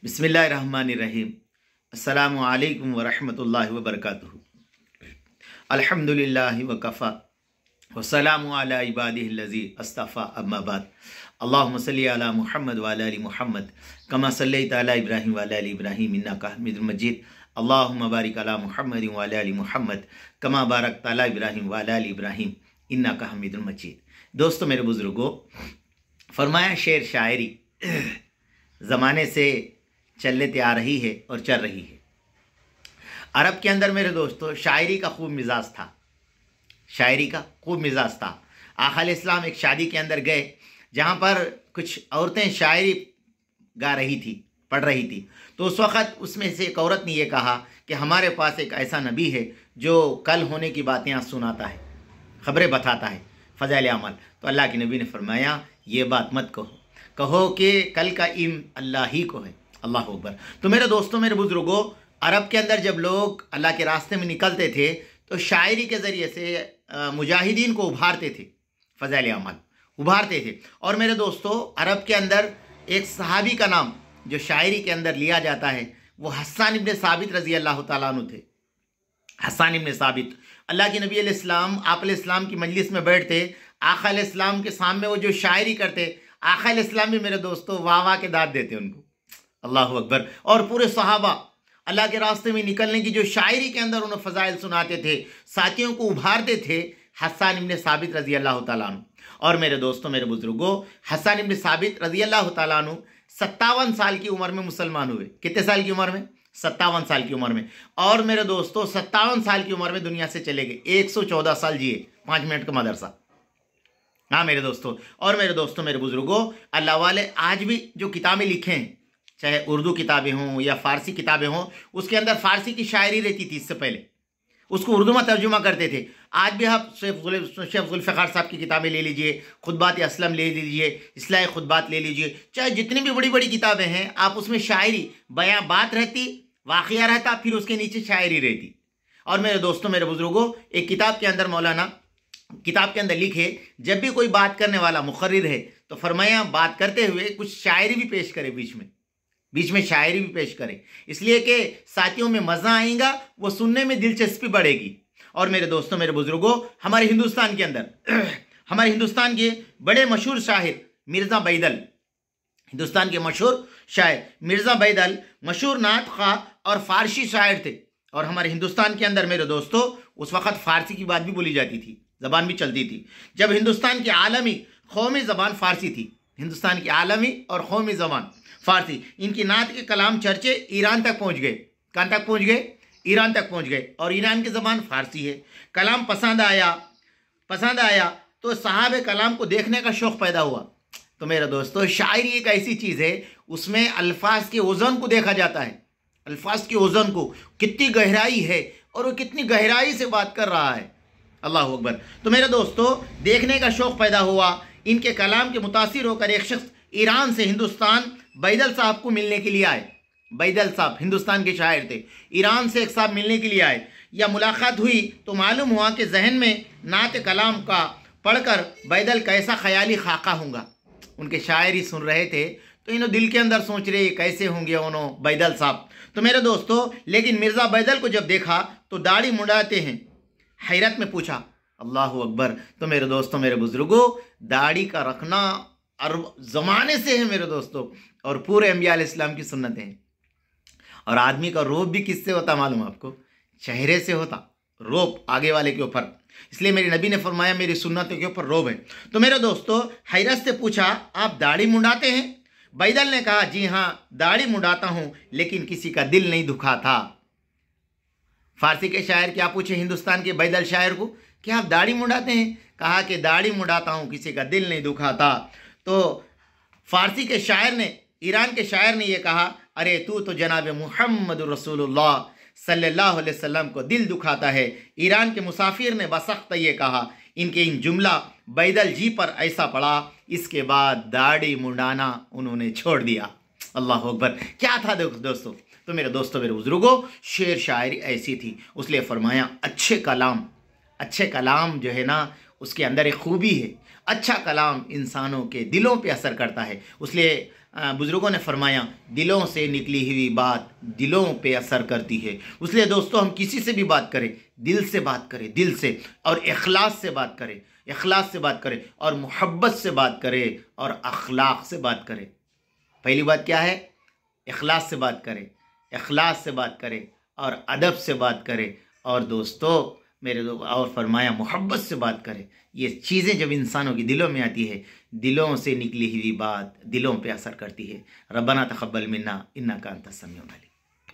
बिस्मिल्लाहिर्रहमानिर्रहीम। अस्सलामु अलैकुम वरहमतुल्लाहि वबरकातुहू। अल्हम्दुलिल्लाहि वकफ़ा वस्सलामु अला इबादिहिल्लज़ी अस्तफ़ा अम्मा बाद। अल्लाहुम्मा सल्लि अला मुहम्मद व अला आलि मुहम्मद कमा सल्लैता अला इब्राहीम व अला आलि इब्राहीम इन्नका हमीदुम मजीद। अल्लाहुम्मा बारिक अला मुहम्मद व अला आलि मुहम्मद कमा बारकता अला इब्राहीम व अला आलि इब्राहीम इन्नका हमीदुम मजीद। दोस्तों, मेरे बुज़ुर्गों, फरमाया शेर शायरी ज़माने से चलते आ रही है और चल रही है। अरब के अंदर मेरे दोस्तों शायरी का खूब मिजाज था, शायरी का खूब मिजाज था। आका अलैहिस्सलाम एक शादी के अंदर गए जहाँ पर कुछ औरतें शायरी गा रही थी, पढ़ रही थी। तो उस वक़्त उसमें से एक औरत ने यह कहा कि हमारे पास एक ऐसा नबी है जो कल होने की बातें आज सुनाता है, ख़बरें बताता है, फ़ज़ाइल अमल। तो अल्लाह के नबी ने फरमाया ये बात मत कहो, कहो कि कल का इल्म अल्लाह ही को है। अल्लाह अकबर। तो मेरे दोस्तों, मेरे बुज़ुर्गों, अरब के अंदर जब लोग अल्लाह के रास्ते में निकलते थे तो शायरी के ज़रिए से मुजाहिदीन को उभारते थे, फ़ज़ाइल अमल उभारते थे। और मेरे दोस्तों, अरब के अंदर एक सहाबी का नाम जो शायरी के अंदर लिया जाता है वो हस्सान इब्न साबित रज़ी अल्लाह तआला अन्हु थे। हस्सान इब्न साबित, अल्लाह के नबी अलैहिस्सलाम आप अलैहिस्सलाम की मजलिस में बैठते, आका अलैहिस्सलाम के सामने वो जो शायरी करते, आका अलैहिस्सलाम भी मेरे दोस्तों वाह वाह के दाद देते उनको। अल्लाह अकबर। और पूरे सहाबा अल्लाह के रास्ते में निकलने की जो शायरी के अंदर उन्हें फ़ज़ाइल सुनाते थे, साथियों को उभारते थे, हस्सान इब्न साबित रज़ी अल्लाह तआला अन्हु। और मेरे दोस्तों, मेरे बुज़ुर्गों, हस्सान इब्न साबित रज़ी अल्लाह तआला अन्हु 57 साल की उम्र में मुसलमान हुए। कितने साल की उम्र में? 57 साल की उम्र में। और मेरे दोस्तों 57 साल की उम्र में दुनिया से चले गए। 114 साल जिए, 5 मिनट का मदरसा। हाँ मेरे दोस्तों। और मेरे दोस्तों, मेरे बुज़ुर्गों, अल्लाह वाले आज भी जो किताबें लिखे हैं, चाहे उर्दू किताबें हों या फ़ारसी किताबें हों, उसके अंदर फ़ारसी की शायरी रहती थी, इससे पहले उसको उर्दू में तर्जुमा करते थे। आज भी आप शेख ज़ुल्फ़िकार साहब की किताबें ले लीजिए, खुतबात असलम ले लीजिए, इस्लाह खुतबात ले लीजिए, चाहे जितनी भी बड़ी बड़ी किताबें हैं, आप उसमें शायरी बयां बात रहती, वाक़िया रहता, फिर उसके नीचे शायरी रहती। और मेरे दोस्तों, मेरे बुज़ुर्गों, एक किताब के अंदर मौलाना किताब के अंदर लिखे, जब भी कोई बात करने वाला मुखर्रिर है तो फरमाया बात करते हुए कुछ शायरी भी पेश करे, बीच में शायरी भी पेश करे, इसलिए कि साथियों में मज़ा आएगा, वो सुनने में दिलचस्पी बढ़ेगी। और मेरे दोस्तों, मेरे बुज़ुर्गों, हमारे हिंदुस्तान के अंदर हमारे हिंदुस्तान के बड़े मशहूर शायर मिर्ज़ा बैदल, हिंदुस्तान के मशहूर शायर मिर्ज़ा बैदल मशहूर नात ख़्वाह और फ़ारसी शायर थे। और हमारे हिंदुस्तान के अंदर मेरे दोस्तों उस वक़्त फ़ारसी की बात भी बोली जाती थी, ज़बान भी चलती थी। जब हिंदुस्तान की आलमी कौमी ज़बान फ़ारसी थी, हिंदुस्तान की आलमी और कौमी ज़बान फ़ारसी, इनकी नात के कलाम चर्चे ईरान तक पहुँच गए। कहाँ तक पहुँच गए? ईरान तक पहुँच गए। और ईरान की ज़बान फ़ारसी है। कलाम पसंद आया तो साहब कलाम को देखने का शौक़ पैदा हुआ। तो मेरे दोस्तों, शायरी एक ऐसी चीज़ है, उसमें अल्फाज के वज़न को देखा जाता है, अल्फाज के वज़न को, कितनी गहराई है और वो कितनी गहराई से बात कर रहा है। अल्लाह अकबर। तो मेरे दोस्तों, देखने का शौक़ पैदा हुआ। इनके कलाम के मुतासिर होकर एक शख्स ईरान से हिंदुस्तान बैदल साहब को मिलने के लिए आए। बैदल साहब हिंदुस्तान के शायर थे, ईरान से एक साहब मिलने के लिए आए। या मुलाकात हुई तो मालूम हुआ कि जहन में नात कलाम का पढ़कर बैदल कैसा ख्याली खाका होगा। उनके शायरी सुन रहे थे तो इन्हों दिल के अंदर सोच रहे कैसे होंगे उन्होंने बैदल साहब। तो मेरे दोस्तों, लेकिन मिर्ज़ा बैदल को जब देखा तो दाढ़ी मुड़ाते हैं। हैरत में पूछा, अल्लाह अकबर। तो मेरे दोस्तों, मेरे बुज़ुर्गों, दाढ़ी का रखना अरब ज़माने से है मेरे दोस्तों, और पूरे अंबिया अलैहिस्सलाम की सुन्नतें हैं। और आदमी का रोब भी किससे होता मालूम आपको? चेहरे से होता, रोब आगे वाले के ऊपर। इसलिए मेरे नबी ने फरमाया मेरी सुन्नतों के ऊपर रोब है। तो मेरे दोस्तों, हैरत से पूछा, आप दाढ़ी मुंडाते हैं? बैदल ने कहा, जी हाँ, दाढ़ी मुंडाता हूँ, लेकिन किसी का दिल नहीं दुखा था। फारसी के शायर क्या पूछे हिंदुस्तान के बैदल शायर को, क्या आप दाढ़ी मुंडाते हैं? कहा कि दाढ़ी मुंडाता हूँ, किसी का दिल नहीं दुखा था। तो फारसी के शायर ने, ईरान के शायर ने यह कहा, अरे तू तो जनाब मुहम्मद रसूलुल्लाह सल्लल्लाहु अलैहि वसल्लम को दिल दुखाता है। ईरान के मुसाफिर ने बसख्त ये कहा। इनके इन जुमला बैदल जी पर ऐसा पड़ा, इसके बाद दाढ़ी मुंडाना उन्होंने छोड़ दिया। अल्लाह अकबर। क्या था दोस्तों? तो मेरे दोस्तों, मेरे बुजुर्गों, शेर शायरी ऐसी थी। उसलिए फरमाया अच्छे कलाम जो है ना, उसके अंदर एक खूबी है। अच्छा कलाम इंसानों के दिलों पे असर करता है। उसलिए बुज़ुर्गों ने फरमाया, दिलों से निकली हुई बात दिलों पे असर करती है। इसलिए दोस्तों, हम किसी से भी बात करें, दिल से बात करें, दिल से, और इखलास से बात करें, इखलास से बात करें, और मोहब्बत से बात करें, और अखलाक से बात करें। पहली बात क्या है? इखलास से बात करें, इखलास से बात करें, और अदब से बात करें, और दोस्तों और फरमाया मोहब्बत से बात करें। ये चीज़ें जब इंसानों की दिलों में आती है, दिलों से निकली हुई बात दिलों पे असर करती है। रब्बना तक़ब्बल मिन्ना इन्नका अंतस समीउल अलीम।